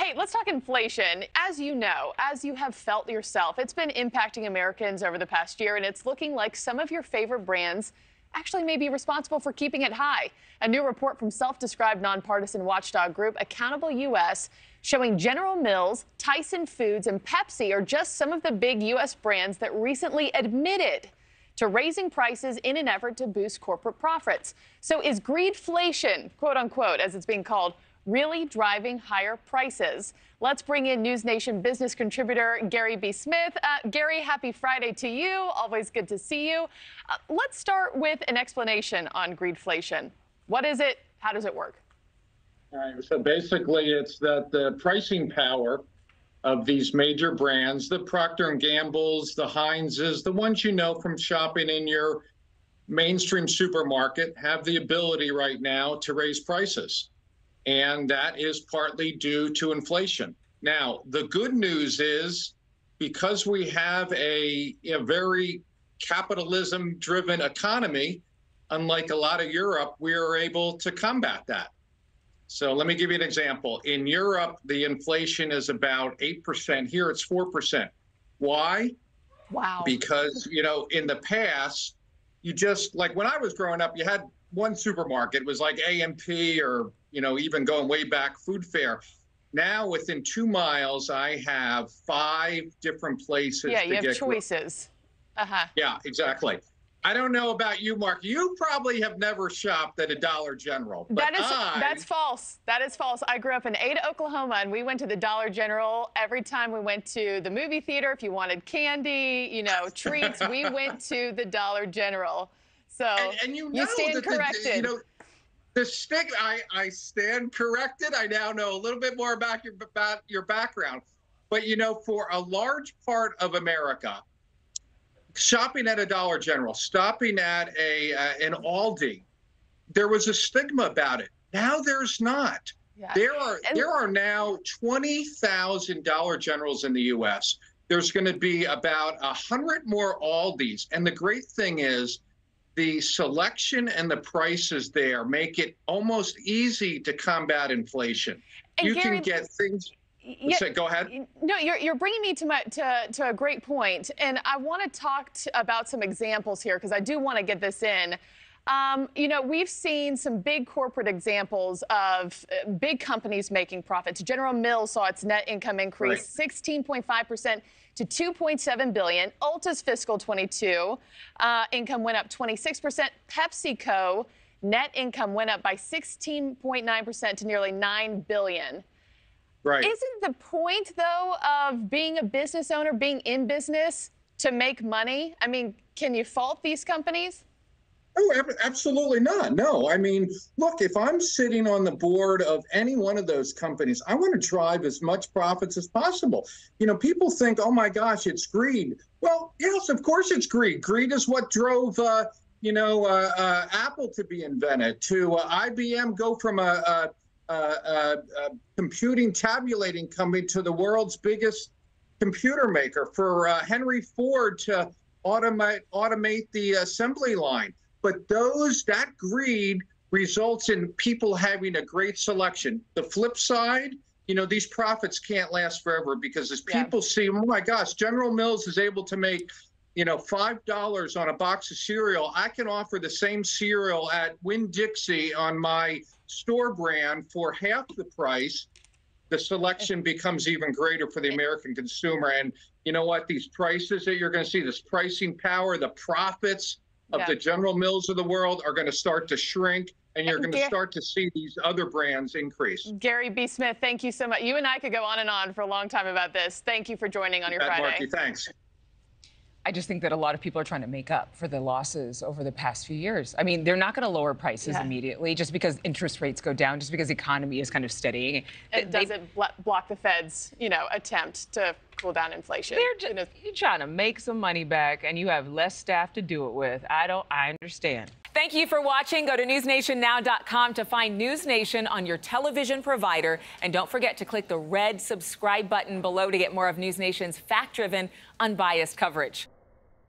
Hey, let's talk inflation. As you know, as you have felt yourself, it's been impacting Americans over the past year, and it's looking like some of your favorite brands actually may be responsible for keeping it high. A new report from self-described nonpartisan watchdog group Accountable U.S. showing General Mills, Tyson Foods, and Pepsi are just some of the big U.S. brands that recently admitted to raising prices in an effort to boost corporate profits. So is greedflation, quote unquote, as it's being called, really driving higher prices? Let's bring in NewsNation business contributor Gary B. Smith. Gary, happy Friday to you. Always good to see you. Let's start with an explanation on greedflation. What is it? How does it work? All right, so basically it's that the pricing power of these major brands, the Procter & Gamble's, the Heinz's, the ones you know from shopping in your mainstream supermarket, have the ability right now to raise prices. And that is partly due to inflation. Now, the good news is because we have a very capitalism-driven economy, unlike a lot of Europe, we are able to combat that. So let me give you an example. In Europe, the inflation is about 8%. Here, it's 4%. Why? Wow. Because, you know, in the past, you just, like when I was growing up, you had one supermarket. It was like A&P or, you know, even going way back, Food Fair. Now, within 2 miles, I have 5 different places Yeah, to you get have choices. Yeah, exactly. I don't know about you, Mark. You probably have never shopped at a Dollar General. But That's false. That is false. I grew up in Ada, Oklahoma, and we went to the Dollar General every time we went to the movie theater. If you wanted candy, you know, treats, we went to the Dollar General. So and you stand corrected. You know, the stick. I stand corrected. I now know a little bit more about your background. But you know, for a large part of America, shopping at a Dollar General, stopping at an Aldi, there was a stigma about it. Now there's not. Yeah. There are now 20,000 Dollar Generals in the U.S. There's going to be about 100 more Aldis, and the great thing is the selection and the prices there make it almost easy to combat inflation. And you Gary, can get things. Yeah, go ahead. No, you're bringing me to a great point, and I want to talk about some examples here because I do want to get this in. You know, we've seen some big corporate examples of big companies making profits. General Mills saw its net income increase 16.5% to $2.7 billion. Ulta's fiscal 22 income went up 26%. PepsiCo net income went up by 16.9% to nearly $9 billion. Right. Isn't the point, though, of being a business owner, being in business, to make money? I mean, can you fault these companies? Oh, absolutely not. No. I mean, look, if I'm sitting on the board of any one of those companies, I want to drive as much profits as possible. You know, people think, oh, my gosh, it's greed. Well, yes, of course it's greed. Greed is what drove, Apple to be invented, to IBM go from a computing tabulating company to the world's biggest computer maker, for Henry Ford to automate the assembly line. But that greed results in people having a great selection. The flip side, you know, these profits can't last forever because as people see, oh my gosh, General Mills is able to make, you know, $5 on a box of cereal. I can offer the same cereal at Winn-Dixie on my store brand for half the price. The selection becomes even greater for the American consumer. And you know what? These prices that you're going to see, this pricing power, the profits of the General Mills of the world are going to start to shrink, and you're going to start to see these other brands increase. Gary B. Smith, thank you so much. You and I could go on and on for a long time about this. Thank you for joining on your Friday. Marky, thanks. I just think that a lot of people are trying to make up for the losses over the past few years. I mean, they're not going to lower prices immediately just because interest rates go down, just because the economy is kind of steadying. It doesn't block the Fed's, you know, attempt to cool down inflation. You're trying to make some money back, and you have less staff to do it with. I understand. Thank you for watching. Go to newsnationnow.com to find NewsNation on your television provider. And don't forget to click the red subscribe button below to get more of NewsNation's fact-driven, unbiased coverage.